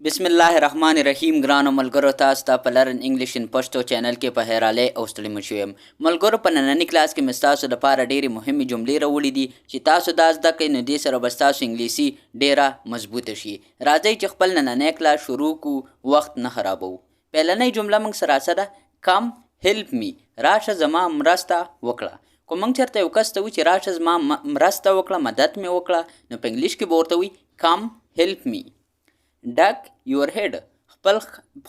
بسم الله الرحمن الرحیم. ګرانو ملګرو، تاسو ته په لرن انګلیش ان پښتو چینل کې په هیرالی او ستړي مشو یم. ملګرو، په ننني کلاس کې مې ستاسو لپاره ډېرې مهمې جملې راوړي دي چې تاسو دا زده کړئ، نو دې سره به ستاسو انګلیسي ډېره مضبوطه شي. راځئ چې خپل نننی کلاس شروع کړو، وخت نه خرابوو. پیلنۍ جمله موږ سره څه ده؟ کم هیلپ می، راشه زما مرسته وکړه. که موږ چېرته یو کس ته وایو چې راشه زما مرسته وکړه، مدد مې وکړه، نو په انګلیش کې به ورته وایي کم هیلپ می. ډک یور هیډ،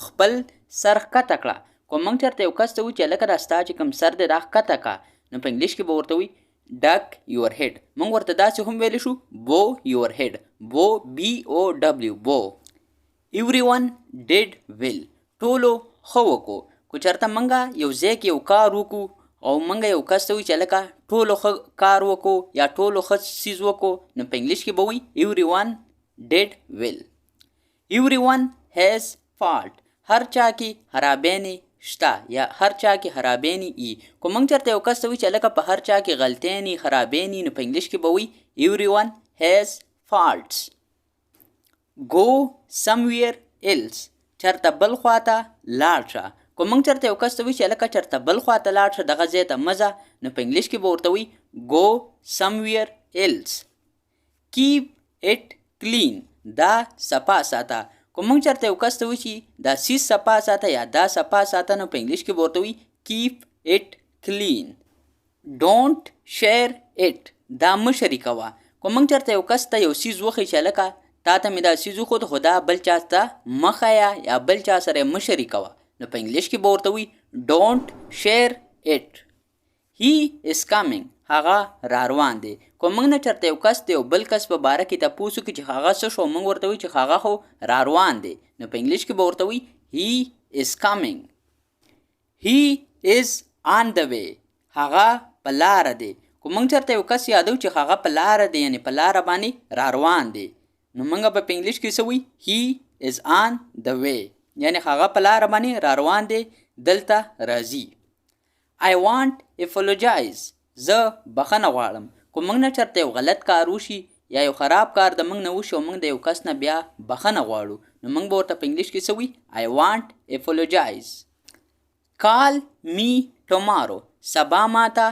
خپل سر ښکته کړه. که موږ چېرته یو کس ته وایو چې هلکه دا ستا چې کوم سر دی دا ښکته کړه، نو په انګلیش کې به ورته وایي ډک یور هیډ. موږ ورته داسې هم ویلی شو بو یور هیډ، بو BOW بو. ایوری ون ډیډ ویل، ټولو ښه وکړو. که چېرته موږ یو ځای کې یو کار وکړو او موږ یو کس ته وایو چې هلکه ټولو ښه کار وکړو یا ټولو ښه څیز وکړو، نو په انګلیش کې به وایي ایوری ون ډیډ ویل. Everyone has fault، هر چا کې خرابینې شته یا هر چا کې خرابینې ای. که موږ چېرته یو کس ته وایو چې هلکه په هر چا کې غلطیانې خرابینې، نو په انګلیش کې به وایي everyone has faults. go somewhere else، چېرته بل خواته لاړ شه. که موږ چېرته یو کس ته وایو چې هلکه چېرته بل خواته لاړ شه، دغه ځای ته مه ځه، نو په انګلیش کې به ورته وایي go somewhere else. keep it clean، دا صفا ساته. که موږ چېرته یو کس ته وایو چې دا سیز صفا ساته یا دا صفا ساته، نو په انګلیش کې به ورته وایي keep it clean. don't share it، دا مه شریکوه. که موږ چېرته یو کس ته یو سیز وښیي چې هلکه تا ته مې دا سیز وښود، خو دا بل چا ته مه ښیه یا بل چا سره یې مه شریکوه، نو په انګلیش کې به ورته وایي don't share it. he is coming، هغه را روان دی. که موږ نه چېرته یو کس د یو بل کس په باره کې تپوس وکړي چې هغه څه شو، موږ ورته وایو چې هغه خو را روان دی، نو په انګلیش کې به ورته وایي he is coming. he is on the way، هغه په لاره دی. که موږ چېرته یو کس یادو چې هغه په لاره دی، یعنې په لاره باندې را روان دی، نو موږ به په انګلیش کې څه وایي he is on the way، یعنې هغه په لاره باندې را روان دی، دلته راځي. I want apologize، زه بخښنه غواړم. که موږ نه چېرته یو غلط کار وشي یا یو خراب کار د موږ نه وشي او موږ د یو کس نه بیا بخښنه غواړو، نو موږ به ورته په انګلیش کې څه وایي I want apologize. call me tomorrow، سبا ماته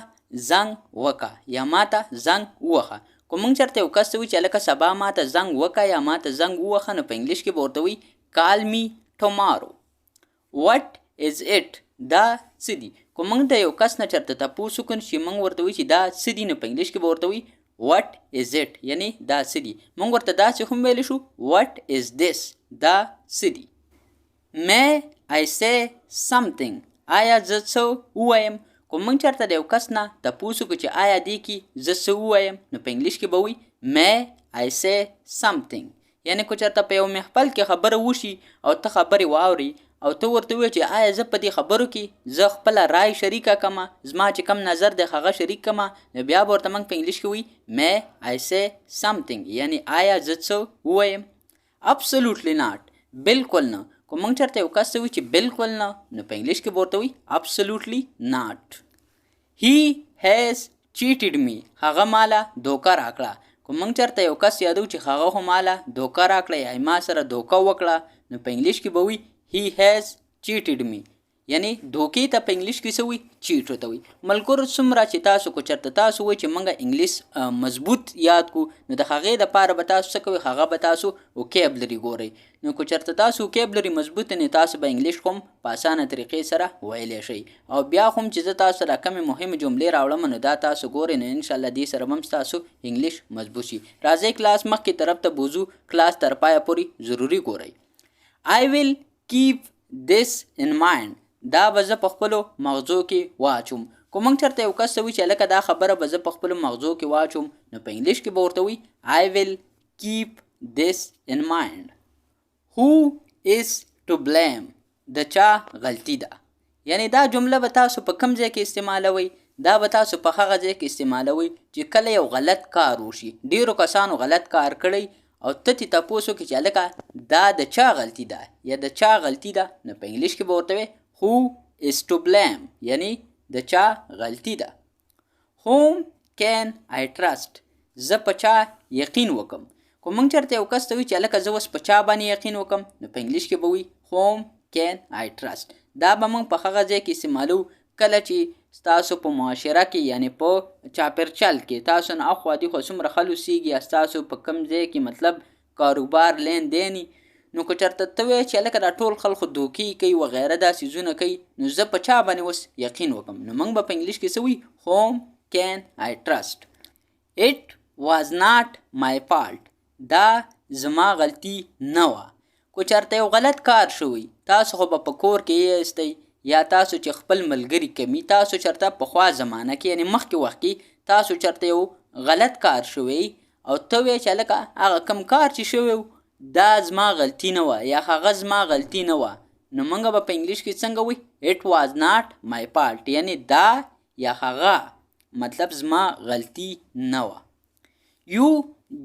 زنګ وکړه یا ماته زنګ ووهه. که موږ چېرته یو کس ته وایي چې هلکه سبا ماته زنګ وکړه یا ماته زنګ ووهه، نو په انګلیش کې به ورته وایي call me tomorrow. what is it، دا څه دي. که موږ د یو کس نه چېرته تپوس وکړو چې موږ ورته وایو چې دا څه دي، نو په انګلیش کې به ورته وایي what is it، یعنې دا څه دي. موږ ورته داسې هم ویلی شو what is this، دا څه دي. may I say something، آیا زه څه ووایم. که موږ چېرته د یو کس نه تپوس وکړو چې آیا دې کې زه څه ووایم، نو په انګلیش کې به وایي may I say something. یعنې که چېرته په یو محفل کې خبره وشي او ته خبرې واوري او ته ورته ووایې چې آیا زه په دې خبرو کې زه خپله رای شریکه کړمه، زما چې کم نظر دی هغه شریک کړمه، نو بیا به ورته موږ په انګلیش کې وایي may I say something، یعنې آیا زه څه ووایم. absolutely not، بلکل نه. که موږ چېرته یو کس ته وایو چې بلکل نه، نو په انګلیش کې به ورته وایي absolutely not. he has cheated me، هغه ماله دوکه راکړه. که موږ چېرته یو کس یادو چې هغه خو ماله دوکه راکړه یا ما سره دوکه وکړه، نو په انګلیش کې به وایي he has cheated me، یعنی دوکې ته په انګلیش کې څه وایي چیټ ورته وایي. ملګرو، څومره چې تاسو که چېرته تاسو وایي چې موږ انګلیس مضبوط یاد کړو، نو د هغې دپاره به تاسو څه کوئ، هغه به تاسو وکیبلري ګورئ. نو که چېرته تاسو وکیبلري مضبوط نه، تاسو به انګلیش هم په اسانه طریقې سره ویلی شئ. او بیا هم چې زه تاسو سره کمې مهمې جملې راوړم، نو دا تاسو ګورئ، نو انشاءالله دې سره هم ستاسو انګلیش مضبوط شي. راځئ کلاس مخکې طرف ته بوځو، کلاس تر پایه پورې ضروري ګورئ. I will keep this in mind، دا به زه په خپلو مغزو کې واچوم. که موږ چېرته یو کس ته وایي چې هلکه دا خبره به زه په خپلو مغزو کې واچوم، نو په انګلیش کې به ورته وایي I will keep this in mind. who is to blame، د چا غلطي ده. یعنې دا جمله به تاسو په کوم ځای کې استعمالوئ؟ دا به تاسو په هغه ځای کې استعمالوئ چې کله یو غلط کار وشي. ډېرو کسانو غلط کار کړی او ته ترې تپوس وکړې چې هلکه دا د چا غلطي ده یا د چا غلطي ده، نو په انګلیش کې به ورته وایې who is to blame، یعنی د چا غلطي ده. whom can I trust، زه په چا یقین وکم. خو موږ چېرته یو کس ته وایو چې هلکه زه اوس په چا باندې یقین وکړم، نو په انګلیش کې به وایي whom can I trust. دا به موږ په هغه ځای کې استعمالو کله چې ستاسو په معاشره کې یعنی په چاپېرچال کې تاسو نه اخوا دېخوا څومره خلک اوسېږي یا ستاسو په کوم ځای کې مطلب کاروبار لین دین نو که چېرته ته وایې چې هلکه دا ټول خلکو دوکې کوي وغیره دا څیزونه کوي نو زه په چا باندې اوس یقین وکړم، نو موږ به په انګلیش کې څه وایو whom can I trust. It was not my fault. دا زما غلطي نه وه. کو چېرته یو غلط کار شوی تاسو خو به په کور کې یاستئ یا تاسو چې خپل ملګري کمي تاسو چېرته پخوا زمانه کې یعنې مخکې وخت کې تاسو چېرته یو غلط کار شوی او ته وایې چې هلکه هغه کوم کار چې شوی و دا زما غلطي نه وه یا هغه زما غلطي نه وه، نو موږ به په انګلیش کې څنګه وایو it was not my fault یعنې دا یا هغه مطلب زما غلطي نه وه. You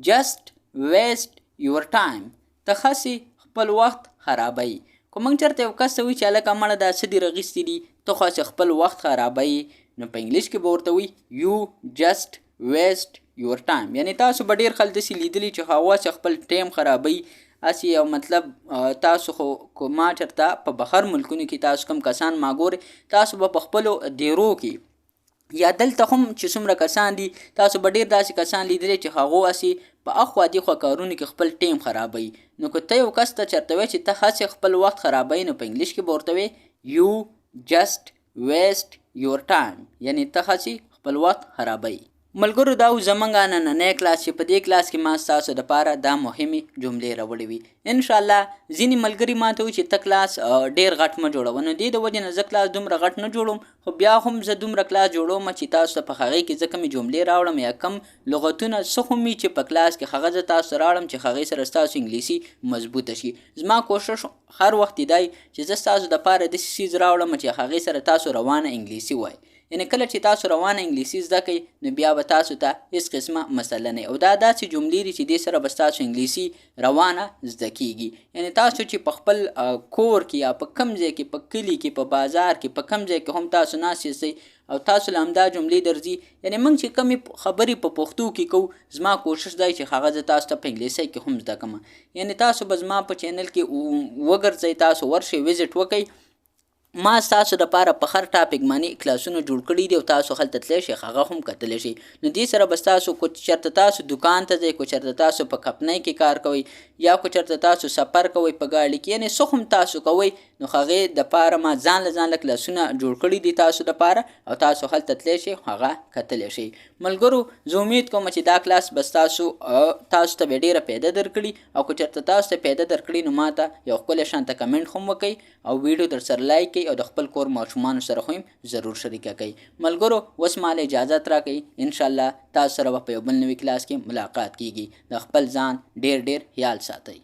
just waste your time. ته خسې خپل وخت خرابوي. که موږ چېرته یو کس ته وایي چې هلکه مړه دا څه دې راغیستي دي ته خو هسې خپل وخت خرابوي، نو په انګلیش کې به ورته وایي you just waste your time یعنې تاسو به ډېر خلک داسې لیدلي چې هغه هسې خپل ټایم خرابوي هسې یو مطلب تاسو خو که ما چېرته په بهر ملکونو کې تاسو کوم کسان ما ګورئ تاسو به په خپلو دیرو کې یا دلته هم چې څومره کسان دي تاسو به ډېر داسې کسان لیدلی چې هغو هسې په اخوا دېخوا کارونو کې خپل ټایم خرابوي، نو که ته یو کس ته چېرته وایې چې ته هسې خپل وخت خرابوي نو په انګلیش کې به ورته وایې you just waste your time یعنې ته هسې خپل وخت خرابوي. ملګرو دا و زموږ نننی کلاس چې په دې کلاس کې ما ستاسو دپاره دا مهمې جملې راوړې وي. انشاءالله ځینې ملګري ما ته وایي چې ته کلاس ډېر غټ مه جوړوه، نو دې د وجې نه زه کلاس دومره غټ نه جوړوم، خو بیا هم زه دومره کلاس جوړوم چې تاسو ته په هغې کې زه کومې جملې راوړم یا کم لغتونه څه هم وي چې په کلاس کې هغه زه تاسو ته راوړم چې هغې سره ستاسو انګلیسي مضبوطه شي. زما کوشش هر وخت دی چې زه ستاسو دپاره داسې څیز راوړم چې هغې سره تاسو روانه انګلیسي وایي، یعنې کله چې تاسو روانه انګلیسي زده کوئ نو بیا به تاسو ته هېڅ قسمه مسله نه او دا داسې جملې دي چې دې سره به ستاسو انګلیسي روانه زده کیږي. یعنې تاسو چې په خپل کور کې یا په کوم ځای کې په کلي کې په بازار کې په کوم ځای کې هم تاسو ناست یاستئ او تاسو له همدا جملې درځي، یعنې موږ چې کومې خبرې په پښتو کې کوو زما کوشش دی چې هغه زه تاسو ته په انګلیسي کې هم زده کړم. یعنې تاسو به زما په چینل کې وګرځئ، تاسو ورشئ وزټ وکئ، ما ستاسو دپاره په هر ټاپک باندې کلاسونه جوړ کړي دي او تاسو هلته تللی شئ هغه هم کتلی شئ. نو دې سره به ستاسو که چېرته تاسو دکان ته ځئ، که چېرته تاسو په کمپنۍ کې کار کوئ یا که چېرته تاسو سفر کوئ په ګاډي کې یعنې څه هم تاسو کوئ نو هغې دپاره ما ځان له کلاسونه جوړ کړي دي تاسو دپاره او تاسو هلته تللی شئ هغه کتلی شئ. ملګرو زه امید کوم چې دا کلاس به تاسو ته به ډېره پیدا درکړي او که چېرته تاسو ته پیدا درکړي نو ما ته یو ښکلی شانته کمنټ هم وکئ او ویډیو در سره لایک کړئ او د خپل کور ماشومانو سره خو هم ضرور شریکه کړئ. ملګرو اوس ماله اجازت راکړئ، انشاءالله تاسو سره به په یو بل نوي کلاس کې ملاقات کیږي. د خپل ځان ډېر خیال ساتئ.